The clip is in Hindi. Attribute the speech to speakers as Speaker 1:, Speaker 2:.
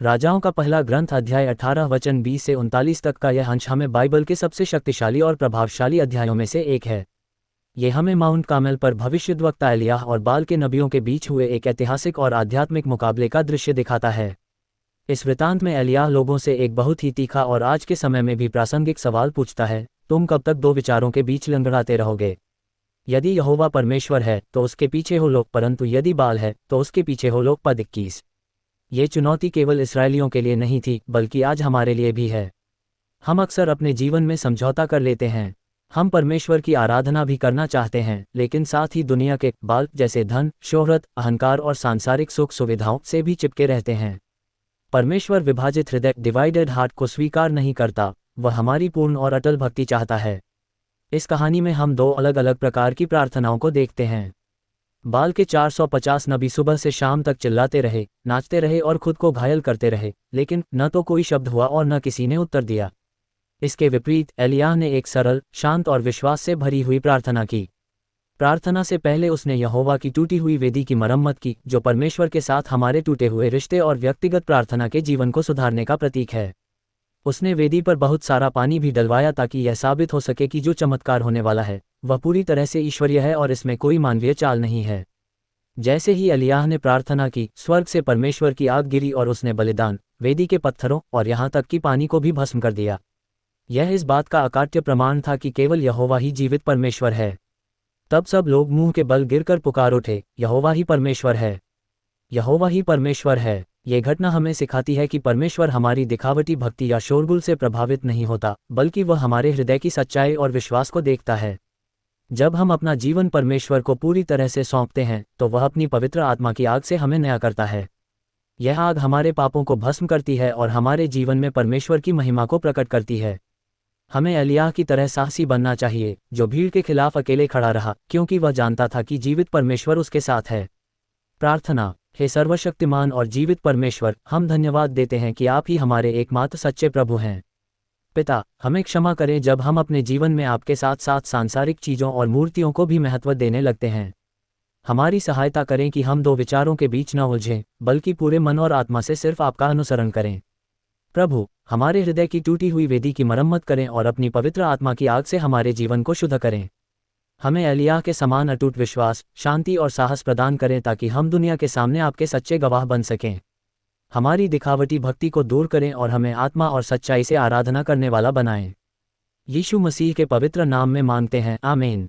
Speaker 1: राजाओं का पहला ग्रंथ अध्याय 18 वचन 20 से 39 तक का यह अंश हमें बाइबल के सबसे शक्तिशाली और प्रभावशाली अध्यायों में से एक है। ये हमें माउंट कार्मेल पर भविष्यद्वक्ता एलियाह और बाल के नबियों के बीच हुए एक ऐतिहासिक और आध्यात्मिक मुकाबले का दृश्य दिखाता है। इस वृतांत में एलियाह लोगों से एक बहुत ही तीखा और आज के समय में भी प्रासंगिक सवाल पूछता है, तुम कब तक दो विचारों के बीच लंगड़ाते रहोगे? यदि यहोवा परमेश्वर है तो उसके पीछे हो लोग, परंतु यदि बाल है तो उसके पीछे हो लोग। पद 21। ये चुनौती केवल इस्राएलियों के लिए नहीं थी, बल्कि आज हमारे लिए भी है। हम अक्सर अपने जीवन में समझौता कर लेते हैं। हम परमेश्वर की आराधना भी करना चाहते हैं, लेकिन साथ ही दुनिया के बाल जैसे धन, शोहरत, अहंकार और सांसारिक सुख सुविधाओं से भी चिपके रहते हैं। परमेश्वर विभाजित हृदय, डिवाइडेड हार्ट को स्वीकार नहीं करता, वह हमारी पूर्ण और अटल भक्ति चाहता है। इस कहानी में हम दो अलग अलग प्रकार की प्रार्थनाओं को देखते हैं। बाल के 450 नबी सुबह से शाम तक चिल्लाते रहे, नाचते रहे और खुद को घायल करते रहे, लेकिन न तो कोई शब्द हुआ और न किसी ने उत्तर दिया। इसके विपरीत एलियाह ने एक सरल, शांत और विश्वास से भरी हुई प्रार्थना की। प्रार्थना से पहले उसने यहोवा की टूटी हुई वेदी की मरम्मत की, जो परमेश्वर के साथ हमारे टूटे हुए रिश्ते और व्यक्तिगत प्रार्थना के जीवन को सुधारने का प्रतीक है। उसने वेदी पर बहुत सारा पानी भी डलवाया ताकि यह साबित हो सके कि जो चमत्कार होने वाला है वह पूरी तरह से ईश्वरीय है और इसमें कोई मानवीय चाल नहीं है। जैसे ही एलियाह ने प्रार्थना की, स्वर्ग से परमेश्वर की आग गिरी और उसने बलिदान, वेदी के पत्थरों और यहाँ तक कि पानी को भी भस्म कर दिया। यह इस बात का अकाट्य प्रमाण था कि केवल यहोवा ही जीवित परमेश्वर है। तब सब लोग मुंह के बल गिरकर पुकार उठे, यहोवा ही परमेश्वर है, यहोवा ही परमेश्वर है। ये घटना हमें सिखाती है कि परमेश्वर हमारी दिखावटी भक्ति या शोरगुल से प्रभावित नहीं होता, बल्कि वह हमारे हृदय की सच्चाई और विश्वास को देखता है। जब हम अपना जीवन परमेश्वर को पूरी तरह से सौंपते हैं तो वह अपनी पवित्र आत्मा की आग से हमें नया करता है। यह आग हमारे पापों को भस्म करती है और हमारे जीवन में परमेश्वर की महिमा को प्रकट करती है। हमें एलियाह की तरह साहसी बनना चाहिए, जो भीड़ के खिलाफ अकेले खड़ा रहा, क्योंकि वह जानता था कि जीवित परमेश्वर उसके साथ है। प्रार्थना। हे सर्वशक्तिमान और जीवित परमेश्वर, हम धन्यवाद देते हैं कि आप ही हमारे एकमात्र सच्चे प्रभु हैं। पिता, हमें क्षमा करें जब हम अपने जीवन में आपके साथ साथ सांसारिक चीज़ों और मूर्तियों को भी महत्व देने लगते हैं। हमारी सहायता करें कि हम दो विचारों के बीच न उलझें, बल्कि पूरे मन और आत्मा से सिर्फ आपका अनुसरण करें। प्रभु, हमारे हृदय की टूटी हुई वेदी की मरम्मत करें और अपनी पवित्र आत्मा की आग से हमारे जीवन को शुद्ध करें। हमें एलियाह के समान अटूट विश्वास, शांति और साहस प्रदान करें ताकि हम दुनिया के सामने आपके सच्चे गवाह बन सकें। हमारी दिखावटी भक्ति को दूर करें और हमें आत्मा और सच्चाई से आराधना करने वाला बनाएं। यीशु मसीह के पवित्र नाम में मांगते हैं, आमीन।